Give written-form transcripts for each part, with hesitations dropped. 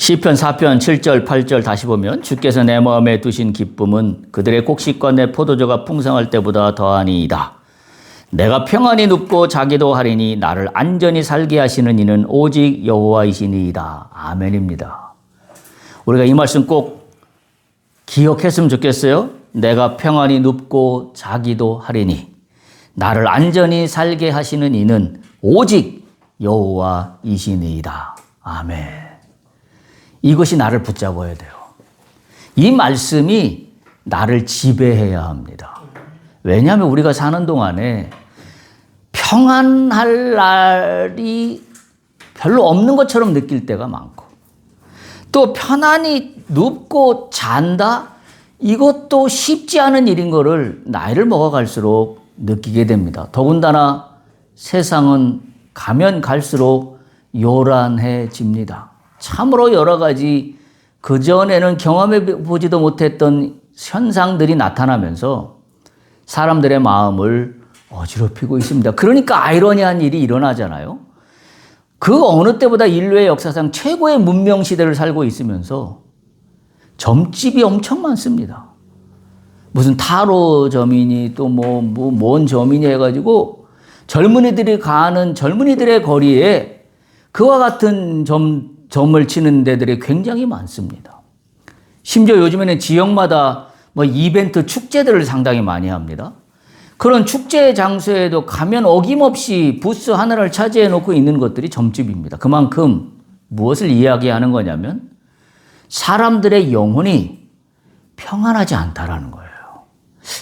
시편 4편 7절 8절 다시 보면 주께서 내 마음에 두신 기쁨은 그들의 곡식과 내 포도주가 풍성할 때보다 더하니이다. 내가 평안히 눕고 자기도 하리니 나를 안전히 살게 하시는 이는 오직 여호와이시니이다. 아멘입니다. 우리가 이 말씀 꼭 기억했으면 좋겠어요. 내가 평안히 눕고 자기도 하리니 나를 안전히 살게 하시는 이는 오직 여호와이시니이다. 아멘. 이것이 나를 붙잡아야 돼요. 이 말씀이 나를 지배해야 합니다. 왜냐하면 우리가 사는 동안에 평안할 날이 별로 없는 것처럼 느낄 때가 많고, 또 편안히 눕고 잔다? 이것도 쉽지 않은 일인 거를 나이를 먹어갈수록 느끼게 됩니다. 더군다나 세상은 가면 갈수록 요란해집니다. 참으로 여러 가지 그전에는 경험해 보지도 못했던 현상들이 나타나면서 사람들의 마음을 어지럽히고 있습니다. 그러니까 아이러니한 일이 일어나잖아요. 그 어느 때보다 인류의 역사상 최고의 문명 시대를 살고 있으면서 점집이 엄청 많습니다. 무슨 타로 점이니 또 뭔 점이니 해가지고 젊은이들이 가는 젊은이들의 거리에 그와 같은 점을 치는 데들이 굉장히 많습니다. 심지어 요즘에는 지역마다 이벤트 축제들을 상당히 많이 합니다. 그런 축제 장소에도 가면 어김없이 부스 하나를 차지해 놓고 있는 것들이 점집입니다. 그만큼 무엇을 이야기하는 거냐면 사람들의 영혼이 평안하지 않다라는 거예요.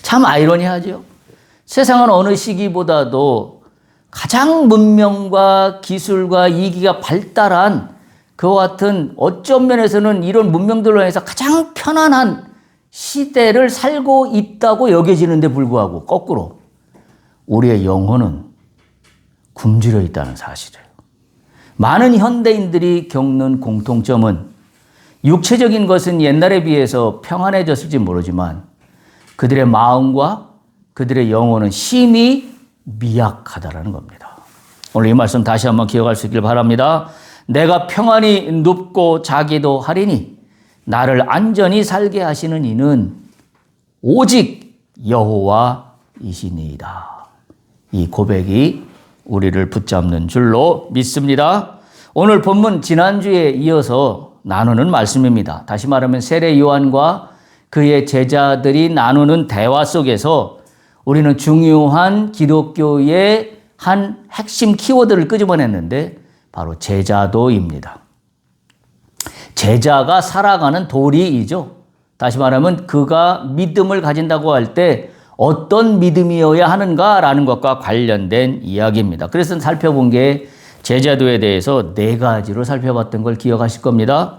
참 아이러니하죠. 세상은 어느 시기보다도 가장 문명과 기술과 이기가 발달한 그와 같은 어쩐 면에서는 이런 문명들로 인해서 가장 편안한 시대를 살고 있다고 여겨지는데 불구하고 거꾸로 우리의 영혼은 굶주려 있다는 사실이에요. 많은 현대인들이 겪는 공통점은 육체적인 것은 옛날에 비해서 평안해졌을지 모르지만 그들의 마음과 그들의 영혼은 심히 미약하다라는 겁니다. 오늘 이 말씀 다시 한번 기억할 수 있길 바랍니다. 내가 평안히 눕고 자기도 하리니 나를 안전히 살게 하시는 이는 오직 여호와이시니이다. 이 고백이 우리를 붙잡는 줄로 믿습니다. 오늘 본문 지난주에 이어서 나누는 말씀입니다. 다시 말하면 세례 요한과 그의 제자들이 나누는 대화 속에서 우리는 중요한 기독교의 한 핵심 키워드를 끄집어냈는데 바로 제자도입니다. 제자가 살아가는 도리이죠. 다시 말하면 그가 믿음을 가진다고 할 때 어떤 믿음이어야 하는가라는 것과 관련된 이야기입니다. 그래서 살펴본 게 제자도에 대해서 4가지로 살펴봤던 걸 기억하실 겁니다.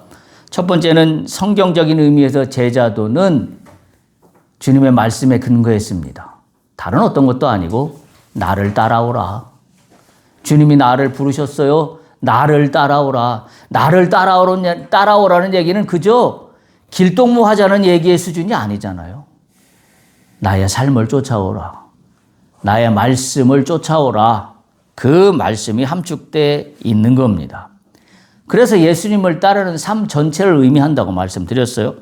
첫 번째는 성경적인 의미에서 제자도는 주님의 말씀에 근거했습니다. 다른 어떤 것도 아니고 나를 따라오라. 주님이 나를 부르셨어요. 나를 따라오라. 나를 따라오라는 얘기는 그저 길동무하자는 얘기의 수준이 아니잖아요. 나의 삶을 쫓아오라. 나의 말씀을 쫓아오라. 그 말씀이 함축되어 있는 겁니다. 그래서 예수님을 따르는 삶 전체를 의미한다고 말씀드렸어요.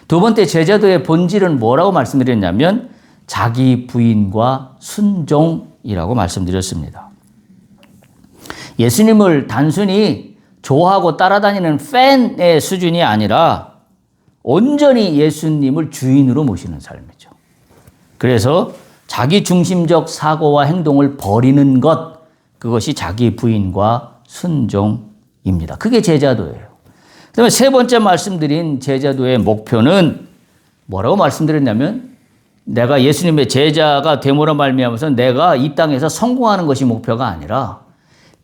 두 번째 제자도의 본질은 뭐라고 말씀드렸냐면 자기 부인과 순종이라고 말씀드렸습니다. 예수님을 단순히 좋아하고 따라다니는 팬의 수준이 아니라 온전히 예수님을 주인으로 모시는 삶이죠. 그래서 자기 중심적 사고와 행동을 버리는 것, 그것이 자기 부인과 순종입니다. 그게 제자도예요. 그다음에 세 번째 말씀드린 제자도의 목표는 뭐라고 말씀드렸냐면 내가 예수님의 제자가 됨으로 말미암아서 내가 이 땅에서 성공하는 것이 목표가 아니라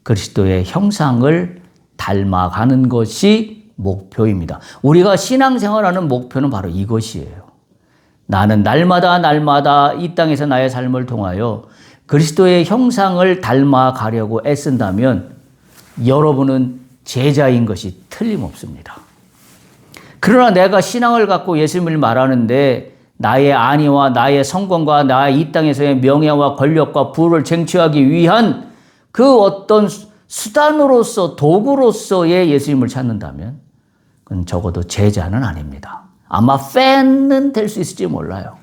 그리스도의 형상을 닮아가는 것이 목표입니다. 우리가 신앙생활하는 목표는 바로 이것이에요. 나는 날마다 이 땅에서 나의 삶을 통하여 그리스도의 형상을 닮아가려고 애쓴다면 여러분은 제자인 것이 틀림없습니다. 그러나 내가 신앙을 갖고 예수님을 말하는데 나의 안위와 나의 성공과 나의 이 땅에서의 명예와 권력과 부를 쟁취하기 위한 그 어떤 수단으로서 도구로서의 예수님을 찾는다면 그건 적어도 제자는 아닙니다. 아마 팬은 될 수 있을지 몰라요.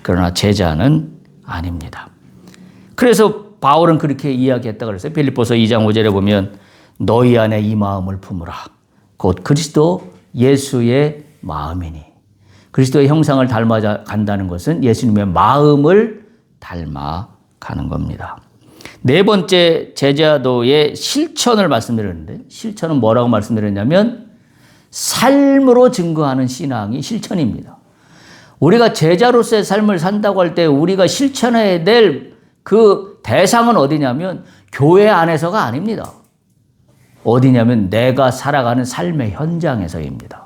그러나 제자는 아닙니다. 그래서 바울은 그렇게 이야기했다 그랬어요. 필립보서 2장 5절에 보면 너희 안에 이 마음을 품으라. 곧 그리스도 예수의 마음이니. 그리스도의 형상을 닮아 간다는 것은 예수님의 마음을 닮아가는 겁니다. 네 번째 제자도의 실천을 말씀드렸는데 실천은 뭐라고 말씀드렸냐면 삶으로 증거하는 신앙이 실천입니다. 우리가 제자로서의 삶을 산다고 할 때 우리가 실천해야 될 그 대상은 어디냐면 교회 안에서가 아닙니다. 어디냐면 내가 살아가는 삶의 현장에서입니다.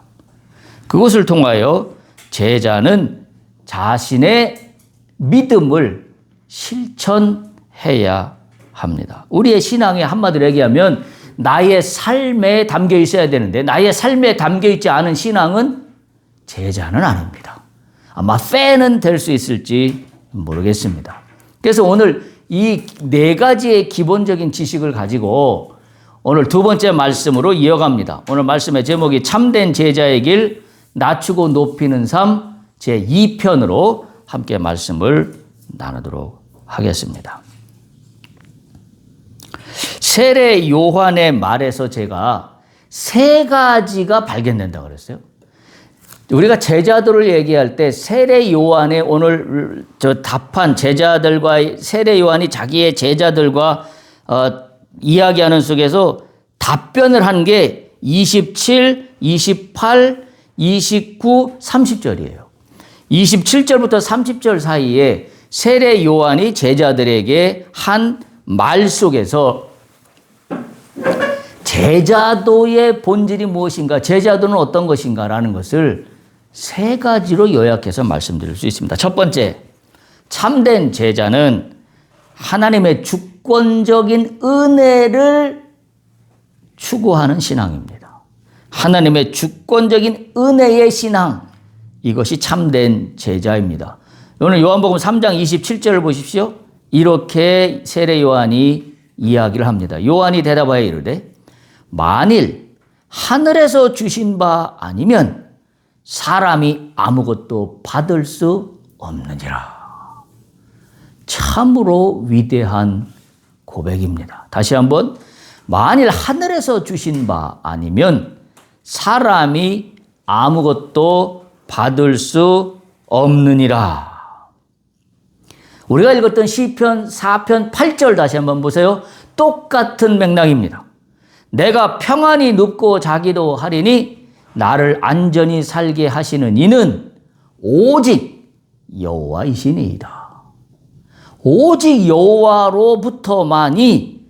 그것을 통하여 제자는 자신의 믿음을 실천해야 합니다. 우리의 신앙이 한마디로 얘기하면 나의 삶에 담겨 있어야 되는데 나의 삶에 담겨 있지 않은 신앙은 제자는 아닙니다. 아마 팬은 될 수 있을지 모르겠습니다. 그래서 오늘 이 네 가지의 기본적인 지식을 가지고 오늘 두 번째 말씀으로 이어갑니다. 오늘 말씀의 제목이 참된 제자의 길 낮추고 높이는 삶 제2편으로 함께 말씀을 나누도록 하겠습니다. 세례 요한의 말에서 제가 세 가지가 발견된다고 그랬어요. 우리가 제자들을 얘기할 때 세례 요한의 오늘 답한 제자들과 세례 요한이 자기의 제자들과 이야기하는 속에서 답변을 한 게 27, 28, 29, 30절이에요. 27절부터 30절 사이에 세례 요한이 제자들에게 한 말 속에서 제자도의 본질이 무엇인가, 제자도는 어떤 것인가라는 것을 세 가지로 요약해서 말씀드릴 수 있습니다. 첫 번째, 참된 제자는 하나님의 주권적인 은혜를 추구하는 신앙입니다. 하나님의 주권적인 은혜의 신앙, 이것이 참된 제자입니다. 오늘 요한복음 3장 27절을 보십시오. 이렇게 세례 요한이 이야기를 합니다. 요한이 대답하여 이르되 만일 하늘에서 주신 바 아니면 사람이 아무것도 받을 수 없느니라. 참으로 위대한 고백입니다. 다시 한번, 만일 하늘에서 주신 바 아니면 사람이 아무것도 받을 수 없느니라. 우리가 읽었던 시편 4편 8절 다시 한번 보세요. 똑같은 맥락입니다. 내가 평안히 눕고 자기도 하리니 나를 안전히 살게 하시는 이는 오직 여호와이시니이다. 오직 여호와로부터만이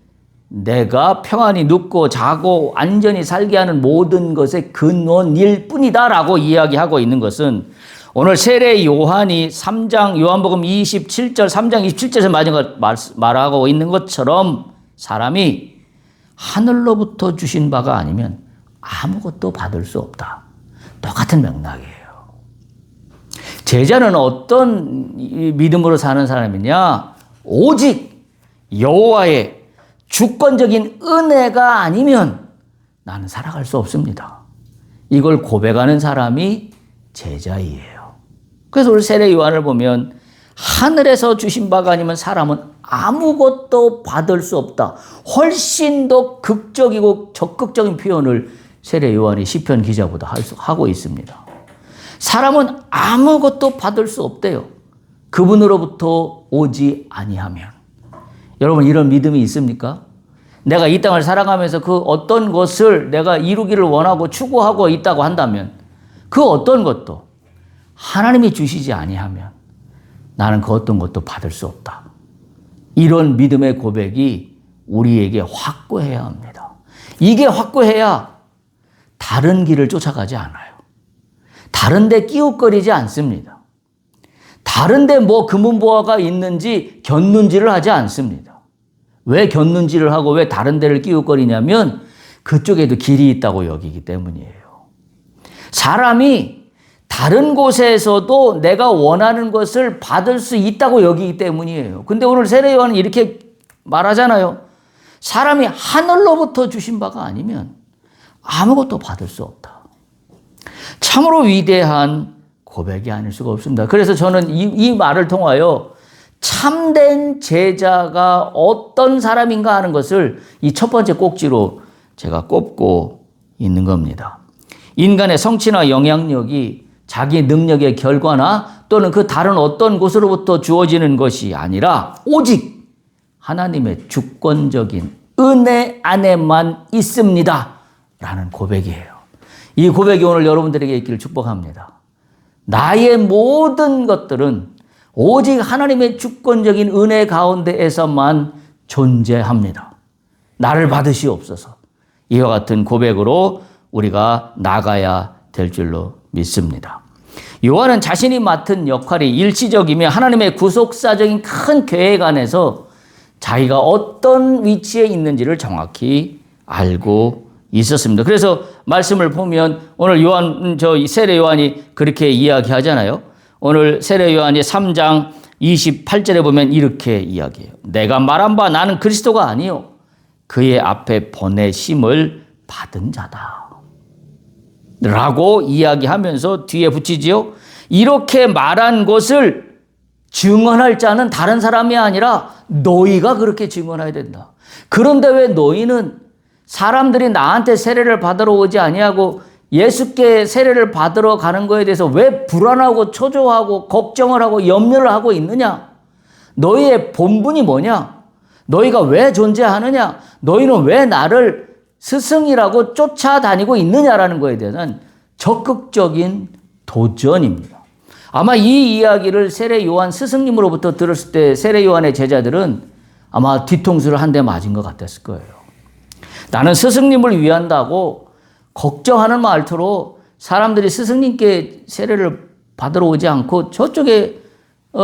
내가 평안히 눕고 자고 안전히 살게 하는 모든 것의 근원일 뿐이다라고 이야기하고 있는 것은 오늘 세례 요한이 3장 요한복음 27절 3장 27절에서 말하고 있는 것처럼 사람이 하늘로부터 주신 바가 아니면 아무것도 받을 수 없다. 똑같은 맥락이에요. 제자는 어떤 믿음으로 사는 사람이냐? 오직 여호와의 주권적인 은혜가 아니면 나는 살아갈 수 없습니다. 이걸 고백하는 사람이 제자이에요. 그래서 우리 세례 요한을 보면 하늘에서 주신 바가 아니면 사람은 아무것도 받을 수 없다. 훨씬 더 극적이고 적극적인 표현을 세례 요한이 시편 기자보다 하고 있습니다. 사람은 아무것도 받을 수 없대요. 그분으로부터 오지 아니하면. 여러분, 이런 믿음이 있습니까? 내가 이 땅을 살아가면서 그 어떤 것을 내가 이루기를 원하고 추구하고 있다고 한다면 그 어떤 것도 하나님이 주시지 아니하면 나는 그 어떤 것도 받을 수 없다. 이런 믿음의 고백이 우리에게 확고해야 합니다. 이게 확고해야 다른 길을 쫓아가지 않아요. 다른 데 끼웃거리지 않습니다. 다른 데 뭐 금은보화가 있는지 곁눈질을 하지 않습니다. 왜 곁눈질을 하고 왜 다른 데를 끼웃거리냐면 그쪽에도 길이 있다고 여기기 때문이에요. 사람이 다른 곳에서도 내가 원하는 것을 받을 수 있다고 여기기 때문이에요. 근데 오늘 세례 요한은 이렇게 말하잖아요. 사람이 하늘로부터 주신 바가 아니면 아무것도 받을 수 없다. 참으로 위대한 고백이 아닐 수가 없습니다. 그래서 저는 이 말을 통하여 참된 제자가 어떤 사람인가 하는 것을 이 첫 번째 꼭지로 제가 꼽고 있는 겁니다. 인간의 성취나 영향력이 자기 능력의 결과나 또는 그 다른 어떤 곳으로부터 주어지는 것이 아니라 오직 하나님의 주권적인 은혜 안에만 있습니다. 라는 고백이에요. 이 고백이 오늘 여러분들에게 있기를 축복합니다. 나의 모든 것들은 오직 하나님의 주권적인 은혜 가운데에서만 존재합니다. 나를 받으시옵소서. 이와 같은 고백으로 우리가 나가야 될 줄로 믿습니다. 요한은 자신이 맡은 역할이 일시적이며 하나님의 구속사적인 큰 계획 안에서 자기가 어떤 위치에 있는지를 정확히 알고 있었습니다. 그래서 말씀을 보면 오늘 세례 요한이 그렇게 이야기하잖아요. 오늘 세례 요한이 3장 28절에 보면 이렇게 이야기해요. 내가 말한 바 나는 그리스도가 아니요 그의 앞에 보내심을 받은 자다. 라고 이야기하면서 뒤에 붙이지요. 이렇게 말한 것을 증언할 자는 다른 사람이 아니라 너희가 그렇게 증언해야 된다. 그런데 왜 너희는 사람들이 나한테 세례를 받으러 오지 아니하고 예수께 세례를 받으러 가는 거에 대해서 왜 불안하고 초조하고 걱정을 하고 염려를 하고 있느냐? 너희의 본분이 뭐냐? 너희가 왜 존재하느냐? 너희는 왜 나를 스승이라고 쫓아다니고 있느냐라는 거에 대한 적극적인 도전입니다. 아마 이 이야기를 세례 요한 스승님으로부터 들었을 때 세례 요한의 제자들은 아마 뒤통수를 한 대 맞은 것 같았을 거예요. 나는 스승님을 위한다고 걱정하는 말투로 사람들이 스승님께 세례를 받으러 오지 않고 저쪽에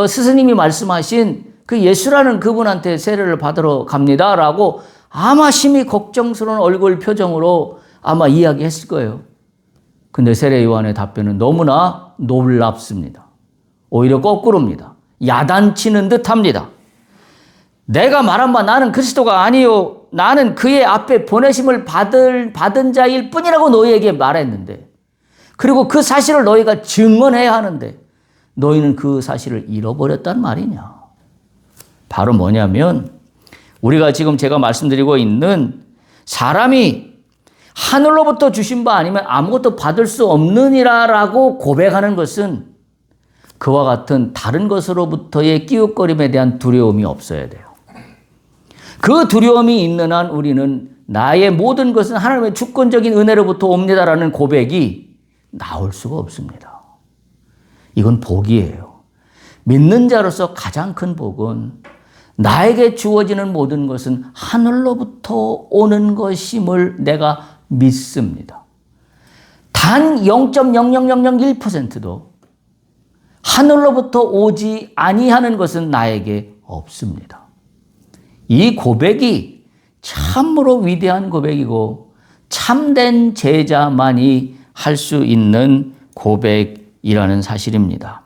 스승님이 말씀하신 그 예수라는 그분한테 세례를 받으러 갑니다라고 아마 심히 걱정스러운 얼굴 표정으로 아마 이야기했을 거예요. 근데 세례 요한의 답변은 너무나 놀랍습니다. 오히려 거꾸로입니다. 야단치는 듯합니다. 내가 말한 바 나는 그리스도가 아니요 나는 그의 앞에 보내심을 받은 자일 뿐이라고 너희에게 말했는데 그리고 그 사실을 너희가 증언해야 하는데 너희는 그 사실을 잃어버렸단 말이냐. 바로 뭐냐면 우리가 지금 제가 말씀드리고 있는 사람이 하늘로부터 주신 바 아니면 아무것도 받을 수 없느니라라고 고백하는 것은 그와 같은 다른 것으로부터의 끼웃거림에 대한 두려움이 없어야 돼요. 그 두려움이 있는 한 우리는 나의 모든 것은 하나님의 주권적인 은혜로부터 옵니다라는 고백이 나올 수가 없습니다. 이건 복이에요. 믿는 자로서 가장 큰 복은 나에게 주어지는 모든 것은 하늘로부터 오는 것임을 내가 믿습니다. 단 0.00001%도 하늘로부터 오지 아니하는 것은 나에게 없습니다. 이 고백이 참으로 위대한 고백이고 참된 제자만이 할 수 있는 고백이라는 사실입니다.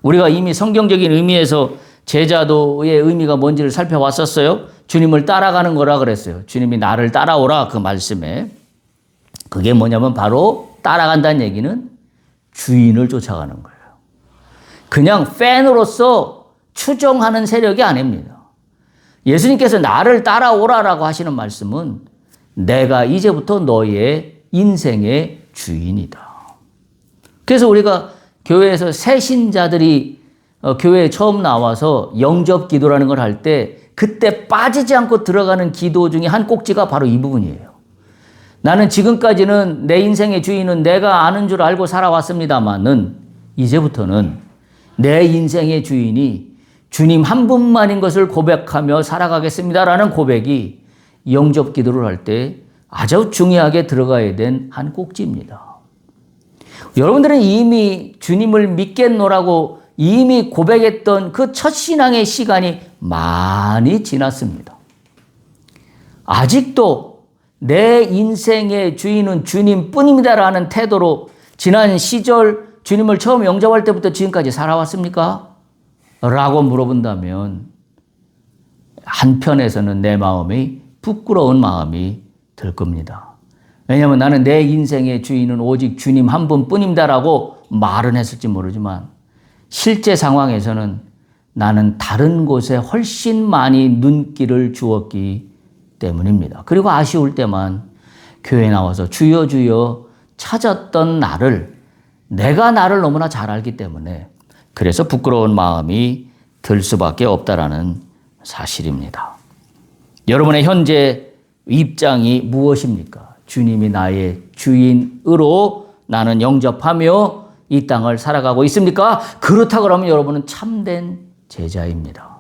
우리가 이미 성경적인 의미에서 제자도의 의미가 뭔지를 살펴왔었어요. 주님을 따라가는 거라 그랬어요. 주님이 나를 따라오라 그 말씀에. 그게 뭐냐면 바로 따라간다는 얘기는 주인을 쫓아가는 거예요. 그냥 팬으로서 추종하는 세력이 아닙니다. 예수님께서 나를 따라오라라고 하시는 말씀은 내가 이제부터 너의 인생의 주인이다. 그래서 우리가 교회에서 새 신자들이 교회에 처음 나와서 영접 기도라는 걸 할 때 그때 빠지지 않고 들어가는 기도 중에 한 꼭지가 바로 이 부분이에요. 나는 지금까지는 내 인생의 주인은 내가 아는 줄 알고 살아왔습니다만은 이제부터는 내 인생의 주인이 주님 한 분만인 것을 고백하며 살아가겠습니다라는 고백이 영접 기도를 할 때 아주 중요하게 들어가야 된 한 꼭지입니다. 여러분들은 이미 주님을 믿겠노라고 이미 고백했던 그 첫 신앙의 시간이 많이 지났습니다. 아직도 내 인생의 주인은 주님뿐입니다라는 태도로 지난 시절 주님을 처음 영접할 때부터 지금까지 살아왔습니까? 라고 물어본다면 한편에서는 내 마음이 부끄러운 마음이 들 겁니다. 왜냐하면 나는 내 인생의 주인은 오직 주님 한 분뿐입니다라고 말은 했을지 모르지만 실제 상황에서는 나는 다른 곳에 훨씬 많이 눈길을 주었기 때문입니다. 그리고 아쉬울 때만 교회에 나와서 주여 주여 찾았던 나를 내가 나를 너무나 잘 알기 때문에 그래서 부끄러운 마음이 들 수밖에 없다라는 사실입니다. 여러분의 현재 입장이 무엇입니까? 주님이 나의 주인으로 나는 영접하며 이 땅을 살아가고 있습니까? 그렇다 그러면 여러분은 참된 제자입니다.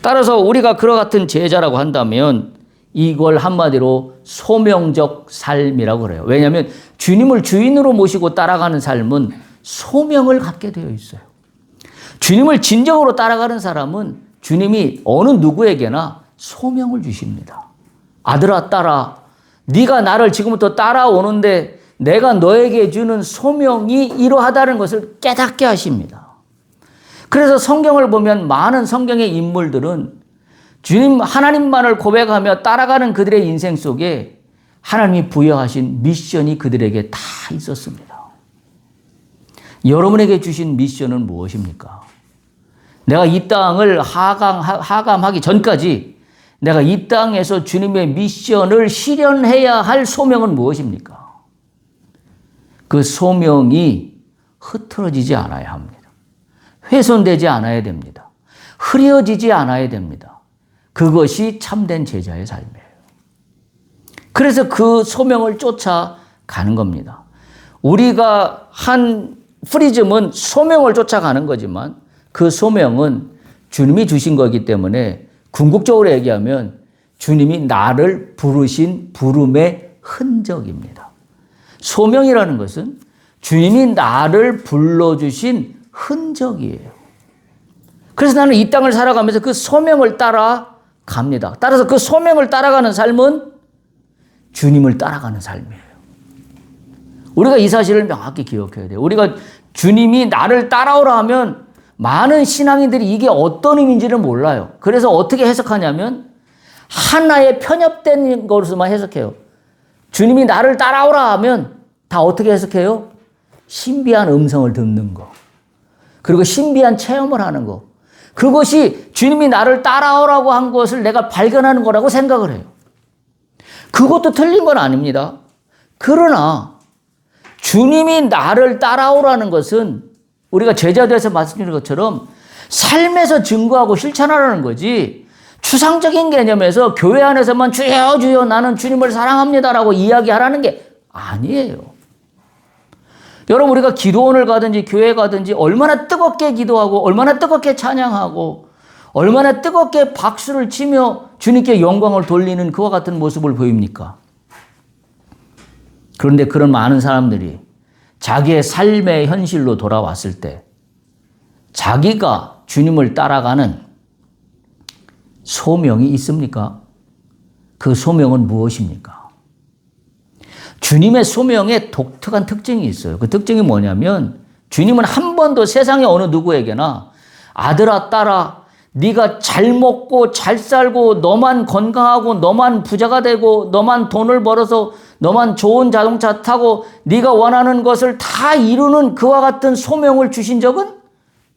따라서 우리가 그와 같은 제자라고 한다면 이걸 한마디로 소명적 삶이라고 그래요. 왜냐하면 주님을 주인으로 모시고 따라가는 삶은 소명을 갖게 되어 있어요. 주님을 진정으로 따라가는 사람은 주님이 어느 누구에게나 소명을 주십니다. 아들아 딸아 네가 나를 지금부터 따라오는데 내가 너에게 주는 소명이 이러하다는 것을 깨닫게 하십니다. 그래서 성경을 보면 많은 성경의 인물들은 주님 하나님만을 고백하며 따라가는 그들의 인생 속에 하나님이 부여하신 미션이 그들에게 다 있었습니다. 여러분에게 주신 미션은 무엇입니까? 내가 이 땅을 하감하기 전까지 내가 이 땅에서 주님의 미션을 실현해야 할 소명은 무엇입니까? 그 소명이 흐트러지지 않아야 합니다. 훼손되지 않아야 됩니다. 흐려지지 않아야 됩니다. 그것이 참된 제자의 삶이에요. 그래서 그 소명을 쫓아가는 겁니다. 우리가 한 프리즘은 소명을 쫓아가는 거지만 그 소명은 주님이 주신 거기 때문에 궁극적으로 얘기하면 주님이 나를 부르신 부름의 흔적입니다. 소명이라는 것은 주님이 나를 불러주신 흔적이에요. 그래서 나는 이 땅을 살아가면서 그 소명을 따라갑니다. 따라서 그 소명을 따라가는 삶은 주님을 따라가는 삶이에요. 우리가 이 사실을 명확히 기억해야 돼요. 우리가 주님이 나를 따라오라 하면 많은 신앙인들이 이게 어떤 의미인지를 몰라요. 그래서 어떻게 해석하냐면 하나의 편협된 것으로만 해석해요. 주님이 나를 따라오라 하면 다 어떻게 해석해요? 신비한 음성을 듣는 거. 그리고 신비한 체험을 하는 거. 그것이 주님이 나를 따라오라고 한 것을 내가 발견하는 거라고 생각을 해요. 그것도 틀린 건 아닙니다. 그러나 주님이 나를 따라오라는 것은 우리가 제자들에서 말씀드린 것처럼 삶에서 증거하고 실천하라는 거지 추상적인 개념에서 교회 안에서만 주여 주여 나는 주님을 사랑합니다라고 이야기하라는 게 아니에요. 여러분 우리가 기도원을 가든지 교회 가든지 얼마나 뜨겁게 기도하고 얼마나 뜨겁게 찬양하고 얼마나 뜨겁게 박수를 치며 주님께 영광을 돌리는 그와 같은 모습을 보입니까? 그런데 그런 많은 사람들이 자기의 삶의 현실로 돌아왔을 때 자기가 주님을 따라가는 소명이 있습니까? 그 소명은 무엇입니까? 주님의 소명에 독특한 특징이 있어요. 그 특징이 뭐냐면 주님은 한 번도 세상의 어느 누구에게나 아들아 딸아 네가 잘 먹고 잘 살고 너만 건강하고 너만 부자가 되고 너만 돈을 벌어서 너만 좋은 자동차 타고 네가 원하는 것을 다 이루는 그와 같은 소명을 주신 적은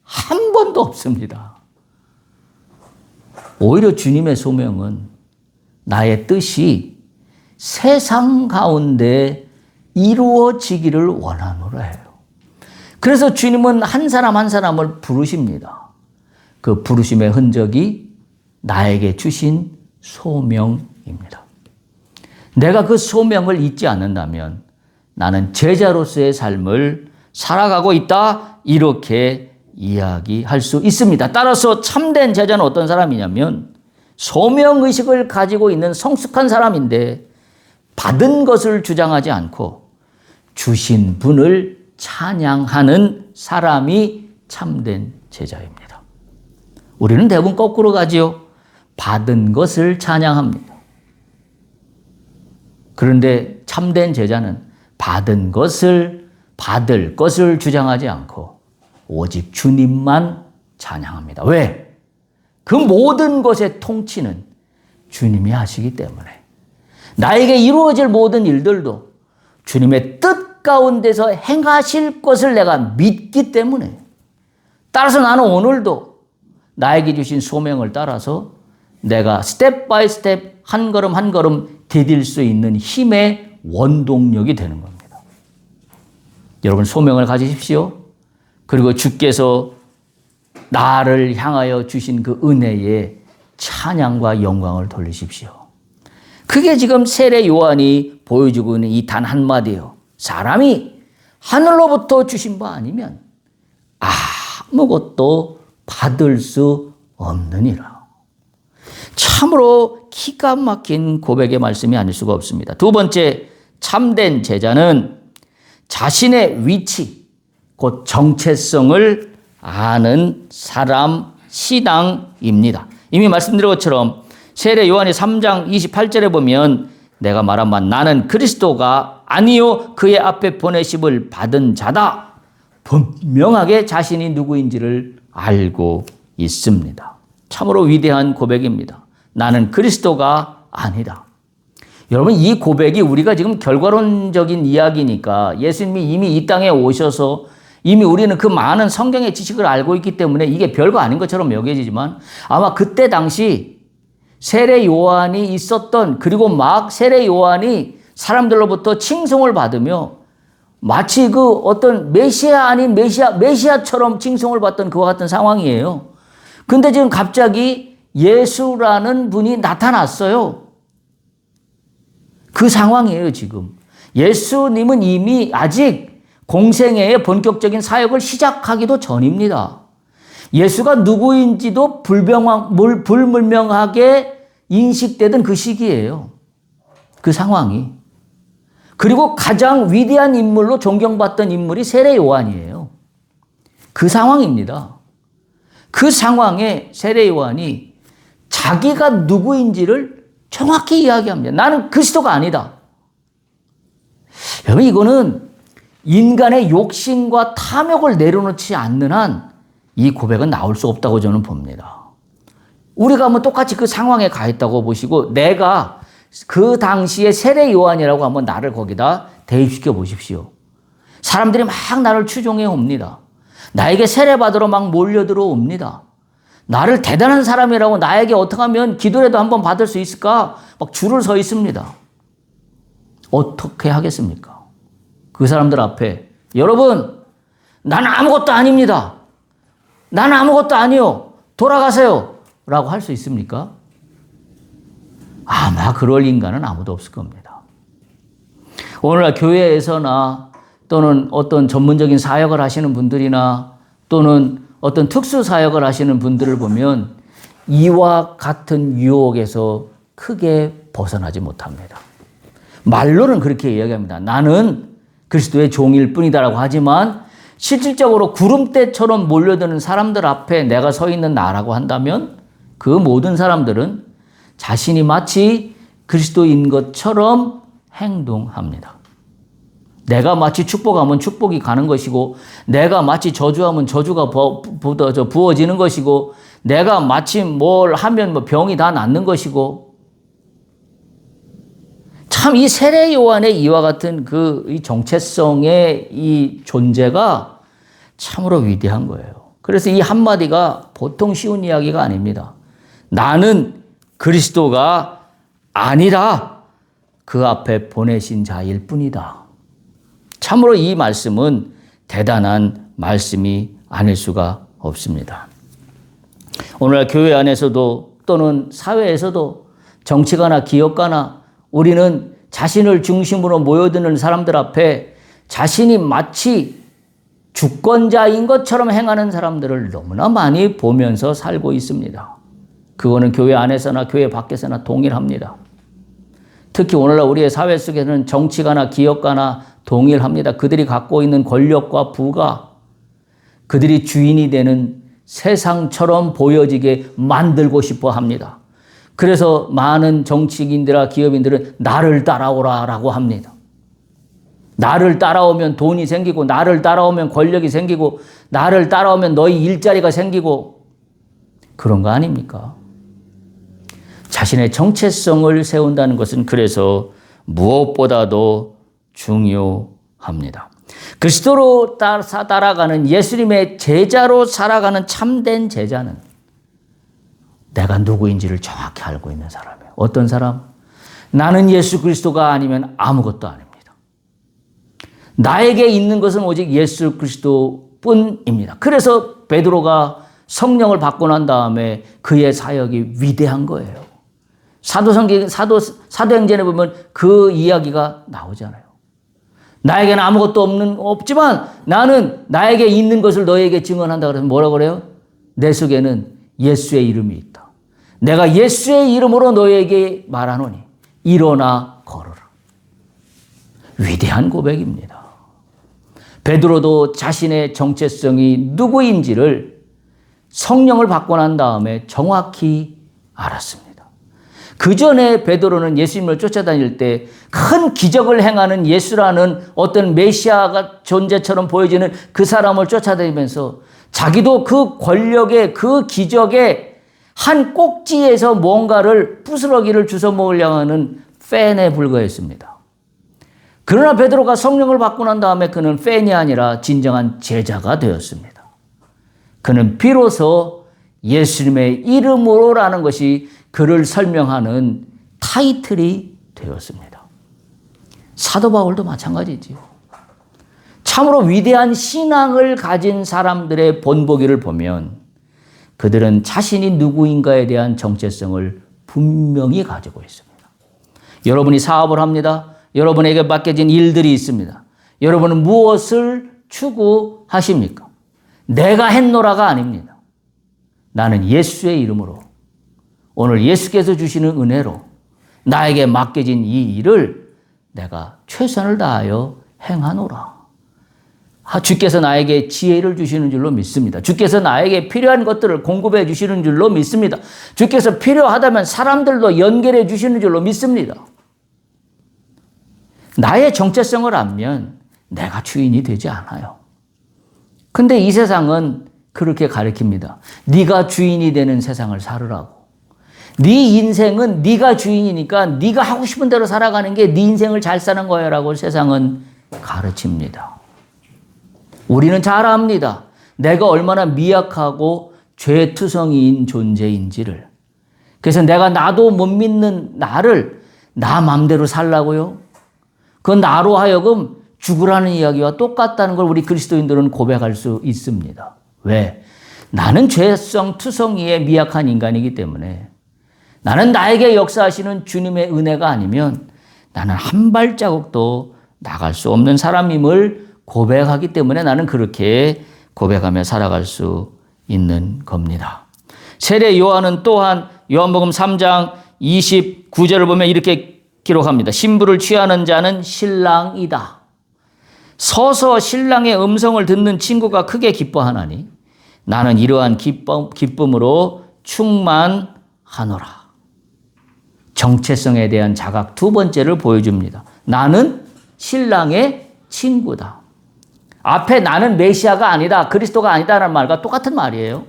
한 번도 없습니다. 오히려 주님의 소명은 나의 뜻이 세상 가운데 이루어지기를 원하노라 해요. 그래서 주님은 한 사람 한 사람을 부르십니다. 그 부르심의 흔적이 나에게 주신 소명입니다. 내가 그 소명을 잊지 않는다면 나는 제자로서의 삶을 살아가고 있다 이렇게 이야기할 수 있습니다. 따라서 참된 제자는 어떤 사람이냐면 소명의식을 가지고 있는 성숙한 사람인데 받은 것을 주장하지 않고 주신 분을 찬양하는 사람이 참된 제자입니다. 우리는 대부분 거꾸로 가지요. 받은 것을 찬양합니다. 그런데 참된 제자는 받은 것을, 받을 것을 주장하지 않고 오직 주님만 찬양합니다. 왜? 그 모든 것의 통치는 주님이 하시기 때문에. 나에게 이루어질 모든 일들도 주님의 뜻 가운데서 행하실 것을 내가 믿기 때문에, 따라서 나는 오늘도 나에게 주신 소명을 따라서 내가 스텝 바이 스텝 한 걸음 한 걸음 디딜 수 있는 힘의 원동력이 되는 겁니다. 여러분, 소명을 가지십시오. 그리고 주께서 나를 향하여 주신 그 은혜에 찬양과 영광을 돌리십시오. 그게 지금 세례 요한이 보여주고 있는 이 단 한마디예요. 사람이 하늘로부터 주신 바 아니면 아무것도 받을 수 없느니라. 참으로 기가 막힌 고백의 말씀이 아닐 수가 없습니다. 두 번째, 참된 제자는 자신의 위치, 곧 정체성을 아는 사람, 신앙입니다. 이미 말씀드린 것처럼 세례 요한이 3장 28절에 보면 내가 말한 바 나는 그리스도가 아니요 그의 앞에 보내심을 받은 자다. 분명하게 자신이 누구인지를 알고 있습니다. 참으로 위대한 고백입니다. 나는 그리스도가 아니다. 여러분, 이 고백이 우리가 지금 결과론적인 이야기니까 예수님이 이미 이 땅에 오셔서 이미 우리는 그 많은 성경의 지식을 알고 있기 때문에 이게 별거 아닌 것처럼 여겨지지만 아마 그때 당시 세례 요한이 있었던, 그리고 막 세례 요한이 사람들로부터 칭송을 받으며 마치 그 어떤 메시아 아닌 메시아처럼 칭송을 받던 그와 같은 상황이에요. 근데 지금 갑자기 예수라는 분이 나타났어요. 그 상황이에요, 지금. 예수님은 이미 아직 공생애의 본격적인 사역을 시작하기도 전입니다. 예수가 누구인지도 불분명하게 인식되던 그 시기예요. 그 상황이. 그리고 가장 위대한 인물로 존경받던 인물이 세례 요한이에요. 그 상황입니다. 그 상황에 세례 요한이 자기가 누구인지를 정확히 이야기합니다. 나는 그리스도가 아니다. 여러분, 이거는 인간의 욕심과 탐욕을 내려놓지 않는 한 이 고백은 나올 수 없다고 저는 봅니다. 우리가 뭐 똑같이 그 상황에 가 있다고 보시고 내가 그 당시에 세례 요한이라고 한번 나를 거기다 대입시켜 보십시오. 사람들이 막 나를 추종해 옵니다. 나에게 세례받으러 막 몰려들어 옵니다. 나를 대단한 사람이라고, 나에게 어떻게 하면 기도라도 한번 받을 수 있을까? 막 줄을 서 있습니다. 어떻게 하겠습니까? 그 사람들 앞에 여러분, 나는 아무것도 아닙니다. 나는 아무것도 아니요. 돌아가세요. 라고 할 수 있습니까? 아마 그럴 인간은 아무도 없을 겁니다. 오늘날 교회에서나 또는 어떤 전문적인 사역을 하시는 분들이나 또는 어떤 특수 사역을 하시는 분들을 보면 이와 같은 유혹에서 크게 벗어나지 못합니다. 말로는 그렇게 이야기합니다. 나는 그리스도의 종일 뿐이다라고 하지만 실질적으로 구름대처럼 몰려드는 사람들 앞에 내가 서 있는 나라고 한다면 그 모든 사람들은 자신이 마치 그리스도인 것처럼 행동합니다. 내가 마치 축복하면 축복이 가는 것이고, 내가 마치 저주하면 저주가 부어지는 것이고, 내가 마치 뭘 하면 뭐 병이 다 낫는 것이고, 참 이 세례 요한의 이와 같은 이 정체성의 이 존재가 참으로 위대한 거예요. 그래서 이 한마디가 보통 쉬운 이야기가 아닙니다. 나는 그리스도가 아니라 그 앞에 보내신 자일 뿐이다. 참으로 이 말씀은 대단한 말씀이 아닐 수가 없습니다. 오늘날 교회 안에서도 또는 사회에서도 정치가나 기업가나 우리는 자신을 중심으로 모여드는 사람들 앞에 자신이 마치 주권자인 것처럼 행하는 사람들을 너무나 많이 보면서 살고 있습니다. 그거는 교회 안에서나 교회 밖에서나 동일합니다. 특히 오늘날 우리의 사회 속에는 정치가나 기업가나 동일합니다. 그들이 갖고 있는 권력과 부가 그들이 주인이 되는 세상처럼 보여지게 만들고 싶어 합니다. 그래서 많은 정치인들과 기업인들은 나를 따라오라라고 합니다. 나를 따라오면 돈이 생기고, 나를 따라오면 권력이 생기고, 나를 따라오면 너희 일자리가 생기고, 그런 거 아닙니까? 자신의 정체성을 세운다는 것은 그래서 무엇보다도 중요합니다. 그리스도로 따라가는 예수님의 제자로 살아가는 참된 제자는 내가 누구인지를 정확히 알고 있는 사람이에요. 어떤 사람? 나는 예수 그리스도가 아니면 아무것도 아닙니다. 나에게 있는 것은 오직 예수 그리스도뿐입니다. 그래서 베드로가 성령을 받고 난 다음에 그의 사역이 위대한 거예요. 사도행전에 보면 그 이야기가 나오잖아요. 나에게는 아무것도 없지만 나는 나에게 있는 것을 너에게 증언한다 그래서 뭐라고 그래요? 내 속에는 예수의 이름이 있다. 내가 예수의 이름으로 너에게 말하노니 일어나 걸어라. 위대한 고백입니다. 베드로도 자신의 정체성이 누구인지를 성령을 받고 난 다음에 정확히 알았습니다. 그 전에 베드로는 예수님을 쫓아다닐 때 큰 기적을 행하는 예수라는 어떤 메시아가 존재처럼 보여지는 그 사람을 쫓아다니면서 자기도 그 권력의 그 기적의 한 꼭지에서 뭔가를 부스러기를 주워 먹으려고 하는 팬에 불과했습니다. 그러나 베드로가 성령을 받고 난 다음에 그는 팬이 아니라 진정한 제자가 되었습니다. 그는 비로소 예수님의 이름으로라는 것이 그를 설명하는 타이틀이 되었습니다. 사도 바울도 마찬가지지요. 참으로 위대한 신앙을 가진 사람들의 본보기를 보면 그들은 자신이 누구인가에 대한 정체성을 분명히 가지고 있습니다. 여러분이 사업을 합니다. 여러분에게 맡겨진 일들이 있습니다. 여러분은 무엇을 추구하십니까? 내가 했노라가 아닙니다. 나는 예수의 이름으로 오늘 예수께서 주시는 은혜로 나에게 맡겨진 이 일을 내가 최선을 다하여 행하노라. 주께서 나에게 지혜를 주시는 줄로 믿습니다. 주께서 나에게 필요한 것들을 공급해 주시는 줄로 믿습니다. 주께서 필요하다면 사람들도 연결해 주시는 줄로 믿습니다. 나의 정체성을 알면 내가 주인이 되지 않아요. 근데 이 세상은 그렇게 가르칩니다. 네가 주인이 되는 세상을 살으라고. 네 인생은 네가 주인이니까 네가 하고 싶은 대로 살아가는 게 네 인생을 잘 사는 거야라고 세상은 가르칩니다. 우리는 잘 압니다. 내가 얼마나 미약하고 죄투성이인 존재인지를. 그래서 내가 나도 못 믿는 나를 나 맘대로 살라고요? 그 나로 하여금 죽으라는 이야기와 똑같다는 걸 우리 그리스도인들은 고백할 수 있습니다. 왜? 나는 죄성 투성이의 미약한 인간이기 때문에 나는 나에게 역사하시는 주님의 은혜가 아니면 나는 한 발자국도 나갈 수 없는 사람임을 고백하기 때문에 나는 그렇게 고백하며 살아갈 수 있는 겁니다. 세례 요한은 또한 요한복음 3장 29절을 보면 이렇게 기록합니다. 신부를 취하는 자는 신랑이다. 서서 신랑의 음성을 듣는 친구가 크게 기뻐하나니 나는 이러한 기쁨으로 충만하노라. 정체성에 대한 자각 두 번째를 보여줍니다. 나는 신랑의 친구다. 앞에 나는 메시아가 아니다, 그리스도가 아니다라는 말과 똑같은 말이에요.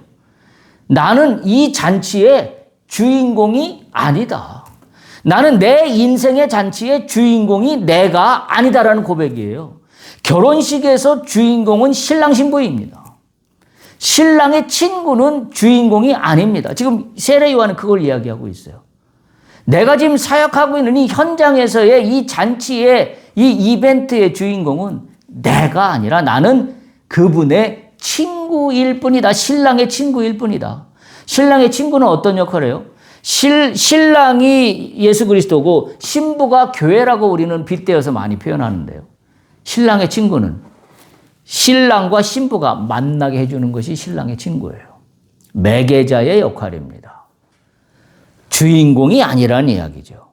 나는 이 잔치의 주인공이 아니다. 나는 내 인생의 잔치의 주인공이 내가 아니다라는 고백이에요. 결혼식에서 주인공은 신랑 신부입니다. 신랑의 친구는 주인공이 아닙니다. 지금 세례 요한은 그걸 이야기하고 있어요. 내가 지금 사역하고 있는 이 현장에서의 이 잔치의 이 이벤트의 주인공은 내가 아니라 나는 그분의 친구일 뿐이다. 신랑의 친구일 뿐이다. 신랑의 친구는 어떤 역할을 해요? 신랑이 예수 그리스도고 신부가 교회라고 우리는 빗대어서 많이 표현하는데요. 신랑의 친구는 신랑과 신부가 만나게 해주는 것이 신랑의 친구예요. 매개자의 역할입니다. 주인공이 아니라는 이야기죠.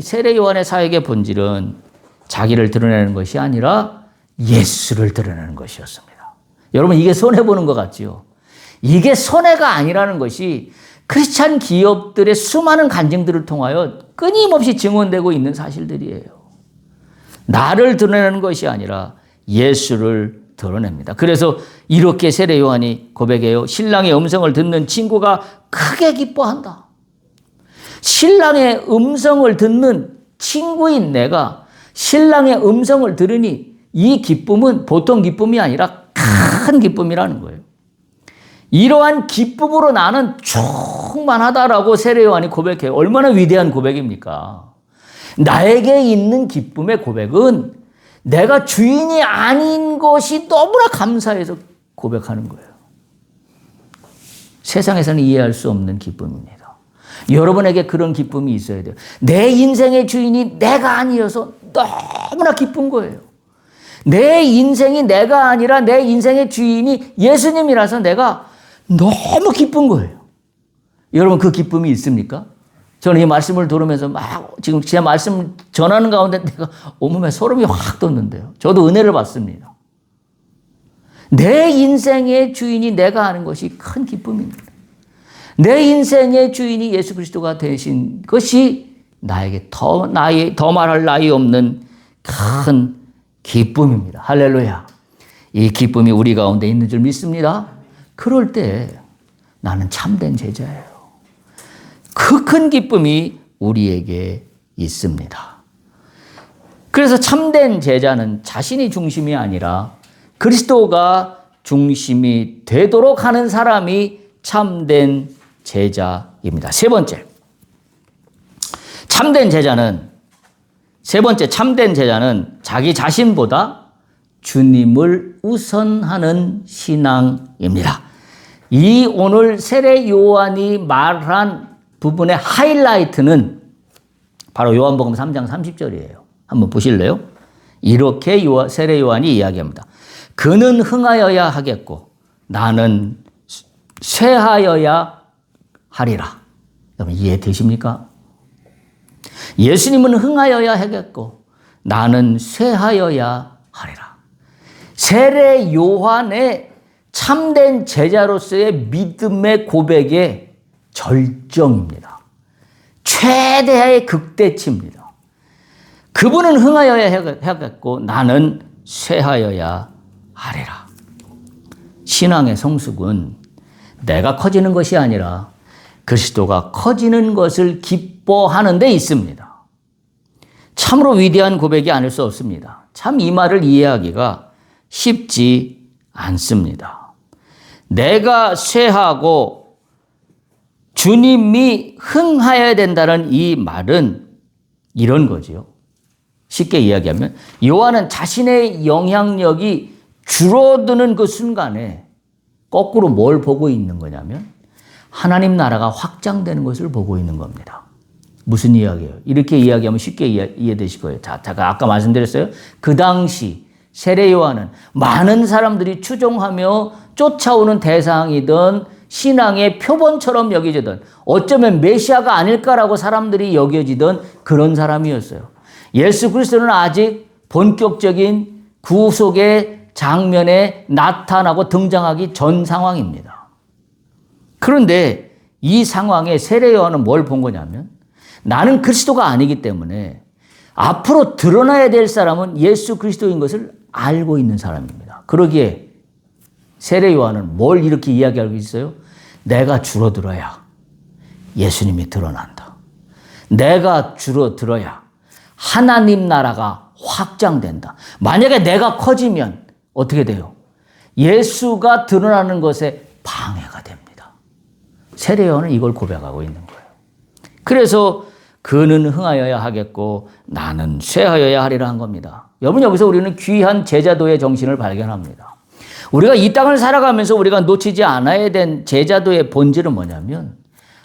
세례 요한의 사역의 본질은 자기를 드러내는 것이 아니라 예수를 드러내는 것이었습니다. 여러분, 이게 손해보는 것 같지요? 이게 손해가 아니라는 것이 크리스찬 기업들의 수많은 간증들을 통하여 끊임없이 증언되고 있는 사실들이에요. 나를 드러내는 것이 아니라 예수를 드러냅니다. 그래서 이렇게 세례 요한이 고백해요. 신랑의 음성을 듣는 친구가 크게 기뻐한다. 신랑의 음성을 듣는 친구인 내가 신랑의 음성을 들으니 이 기쁨은 보통 기쁨이 아니라 큰 기쁨이라는 거예요. 이러한 기쁨으로 나는 충만하다라고 세례 요한이 고백해요. 얼마나 위대한 고백입니까? 나에게 있는 기쁨의 고백은 내가 주인이 아닌 것이 너무나 감사해서 고백하는 거예요. 세상에서는 이해할 수 없는 기쁨입니다. 여러분에게 그런 기쁨이 있어야 돼요. 내 인생의 주인이 내가 아니어서 너무나 기쁜 거예요. 내 인생이 내가 아니라 내 인생의 주인이 예수님이라서 내가 너무 기쁜 거예요. 여러분 그 기쁨이 있습니까? 저는 이 말씀을 들으면서 막 지금 제 말씀 전하는 가운데 내가 온몸에 소름이 확 돋는데요. 저도 은혜를 받습니다. 내 인생의 주인이 내가 하는 것이 큰 기쁨입니다. 내 인생의 주인이 예수 그리스도가 되신 것이 나에게 더 말할 나위 없는 큰 기쁨입니다. 할렐루야. 이 기쁨이 우리 가운데 있는 줄 믿습니다. 그럴 때 나는 참된 제자예요. 그 큰 기쁨이 우리에게 있습니다. 그래서 참된 제자는 자신이 중심이 아니라 그리스도가 중심이 되도록 하는 사람이 참된 제자입니다. 세 번째 참된 제자는 자기 자신보다 주님을 우선하는 신앙입니다. 이 오늘 세례 요한이 말한 부분의 하이라이트는 바로 요한복음 3장 30절이에요. 한번 보실래요? 이렇게 세례 요한이 이야기합니다. 그는 흥하여야 하겠고 나는 쇠하여야 하리라. 여러분 이해되십니까? 예수님은 흥하여야 하겠고 나는 쇠하여야 하리라. 세례 요한의 참된 제자로서의 믿음의 고백의 절정입니다. 최대의 극대치입니다. 그분은 흥하여야 하겠고 나는 쇠하여야 하리라. 신앙의 성숙은 내가 커지는 것이 아니라 그리스도가 커지는 것을 기뻐하는 데 있습니다. 참으로 위대한 고백이 아닐 수 없습니다. 참 이 말을 이해하기가 쉽지 않습니다. 내가 쇠하고 주님이 흥하여야 된다는 이 말은 이런 거지요. 쉽게 이야기하면 요한은 자신의 영향력이 줄어드는 그 순간에 거꾸로 뭘 보고 있는 거냐면 하나님 나라가 확장되는 것을 보고 있는 겁니다. 무슨 이야기예요? 이렇게 이야기하면 쉽게 이해되실 거예요. 자, 아까 말씀드렸어요. 그 당시 세례 요한은 많은 사람들이 추종하며 쫓아오는 대상이던 신앙의 표본처럼 여겨지던 어쩌면 메시아가 아닐까라고 사람들이 여겨지던 그런 사람이었어요. 예수 그리스도는 아직 본격적인 구속의 장면에 나타나고 등장하기 전 상황입니다. 그런데 이 상황에 세례 요한은 뭘 본 거냐면 나는 그리스도가 아니기 때문에 앞으로 드러나야 될 사람은 예수 그리스도인 것을 알고 있는 사람입니다. 그러기에 세례 요한은 뭘 이렇게 이야기하고 있어요? 내가 줄어들어야 예수님이 드러난다. 내가 줄어들어야 하나님 나라가 확장된다. 만약에 내가 커지면 어떻게 돼요? 예수가 드러나는 것에 방해가 됩니다. 세례 요한은 이걸 고백하고 있는 거예요. 그래서 그는 흥하여야 하겠고 나는 쇠하여야 하리라 한 겁니다. 여러분 여기서 우리는 귀한 제자도의 정신을 발견합니다. 우리가 이 땅을 살아가면서 우리가 놓치지 않아야 된 제자도의 본질은 뭐냐면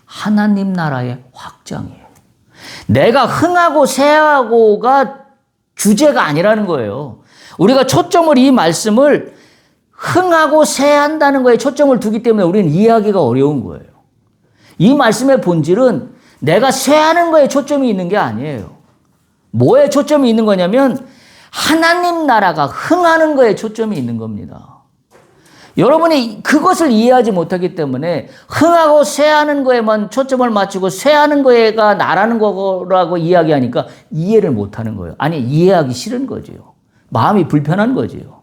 하나님 나라의 확장이에요. 내가 흥하고 쇠하고가 주제가 아니라는 거예요. 우리가 초점을 이 말씀을 흥하고 쇠한다는 거에 초점을 두기 때문에 우리는 이해하기가 어려운 거예요. 이 말씀의 본질은 내가 쇠하는 거에 초점이 있는 게 아니에요. 뭐에 초점이 있는 거냐면 하나님 나라가 흥하는 거에 초점이 있는 겁니다. 여러분이 그것을 이해하지 못하기 때문에 흥하고 쇠하는 거에만 초점을 맞추고 쇠하는 거가 나라는 거라고 이야기하니까 이해를 못하는 거예요. 아니 이해하기 싫은 거지요. 마음이 불편한 거지요.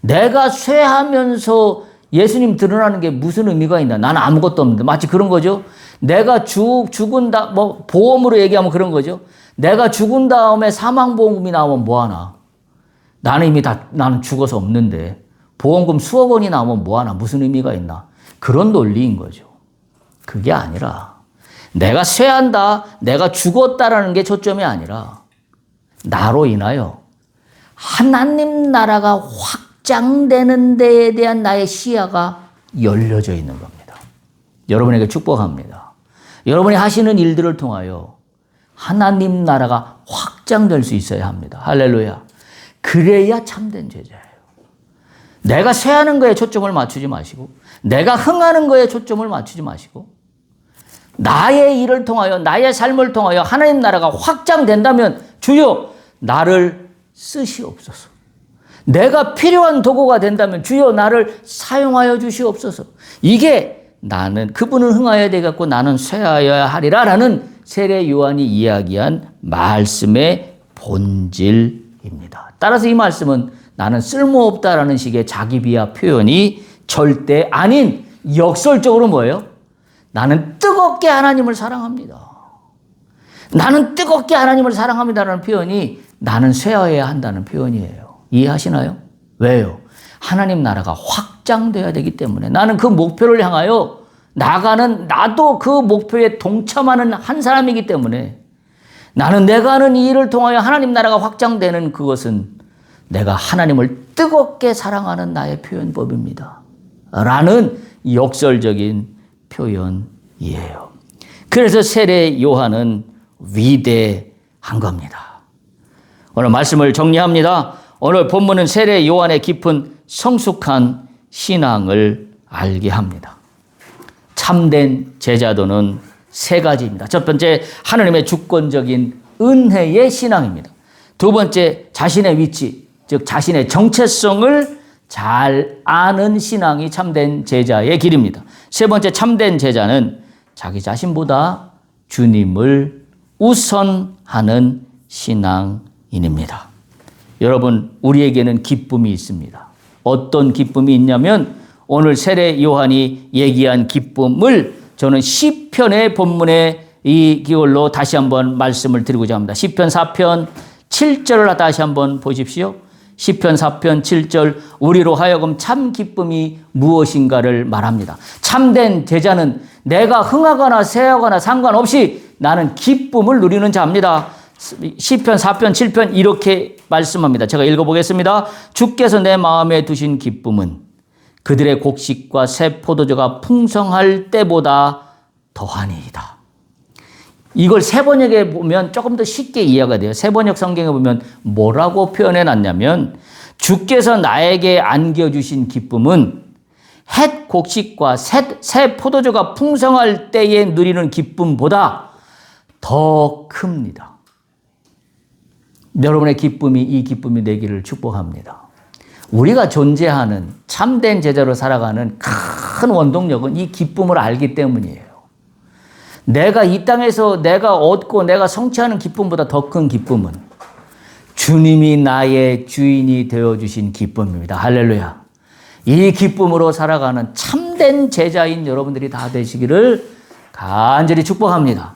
내가 쇠하면서 예수님 드러나는 게 무슨 의미가 있나? 나는 아무것도 없는데. 마치 그런 거죠. 내가 죽은다, 뭐, 보험으로 얘기하면 그런 거죠. 내가 죽은 다음에 사망보험금이 나오면 뭐하나? 나는 죽어서 없는데. 보험금 수억 원이 나오면 뭐하나? 무슨 의미가 있나? 그런 논리인 거죠. 그게 아니라, 내가 쇠한다, 내가 죽었다라는 게 초점이 아니라, 나로 인하여 하나님 나라가 확장되는 데에 대한 나의 시야가 열려져 있는 겁니다. 여러분에게 축복합니다. 여러분이 하시는 일들을 통하여 하나님 나라가 확장될 수 있어야 합니다. 할렐루야. 그래야 참된 제자예요. 내가 쇠하는 거에 초점을 맞추지 마시고, 내가 흥하는 거에 초점을 맞추지 마시고, 나의 일을 통하여, 나의 삶을 통하여 하나님 나라가 확장된다면 주여 나를 쓰시옵소서. 내가 필요한 도구가 된다면 주여 나를 사용하여 주시옵소서. 이게 나는, 그분은 흥하여야 되겠고 나는 쇠하여야 하리라 라는 세례 요한이 이야기한 말씀의 본질입니다. 따라서 이 말씀은 나는 쓸모없다라는 식의 자기 비하 표현이 절대 아닌 역설적으로 뭐예요? 나는 뜨겁게 하나님을 사랑합니다. 나는 뜨겁게 하나님을 사랑합니다라는 표현이 나는 쇠하여야 한다는 표현이에요. 이해하시나요? 왜요? 하나님 나라가 확장돼야 되기 때문에 나는 그 목표를 향하여 나가는, 나도 그 목표에 동참하는 한 사람이기 때문에 나는 내가 하는 이 일을 통하여 하나님 나라가 확장되는 그것은 내가 하나님을 뜨겁게 사랑하는 나의 표현법입니다. 라는 역설적인 표현이에요. 그래서 세례 요한은 위대한 겁니다. 오늘 말씀을 정리합니다. 오늘 본문은 세례 요한의 깊은 성숙한 신앙을 알게 합니다. 참된 제자도는 세 가지입니다. 첫 번째, 하나님의 주권적인 은혜의 신앙입니다. 두 번째, 자신의 위치, 즉 자신의 정체성을 잘 아는 신앙이 참된 제자의 길입니다. 세 번째, 참된 제자는 자기 자신보다 주님을 우선하는 신앙인입니다. 여러분, 우리에게는 기쁨이 있습니다. 어떤 기쁨이 있냐면 오늘 세례 요한이 얘기한 기쁨을 저는 시편의 본문의 이 기울로 다시 한번 말씀을 드리고자 합니다. 시편 4편 7절을 다시 한번 보십시오. 시편 4편 7절, 우리로 하여금 참 기쁨이 무엇인가를 말합니다. 참된 제자는 내가 흥하거나 쇠하거나 상관없이 나는 기쁨을 누리는 자입니다. 시편 4편 7편 이렇게 말씀합니다. 제가 읽어보겠습니다. 주께서 내 마음에 두신 기쁨은 그들의 곡식과 새 포도주가 풍성할 때보다 더하니이다. 이걸 세번역에 보면 조금 더 쉽게 이해가 돼요. 세번역 성경에 보면 뭐라고 표현해 놨냐면 주께서 나에게 안겨주신 기쁨은 햇 곡식과 새 포도주가 풍성할 때에 누리는 기쁨보다 더 큽니다. 여러분의 기쁨이 이 기쁨이 되기를 축복합니다. 우리가 존재하는 참된 제자로 살아가는 큰 원동력은 이 기쁨을 알기 때문이에요. 내가 이 땅에서 내가 얻고 내가 성취하는 기쁨보다 더 큰 기쁨은 주님이 나의 주인이 되어주신 기쁨입니다. 할렐루야. 이 기쁨으로 살아가는 참된 제자인 여러분들이 다 되시기를 간절히 축복합니다.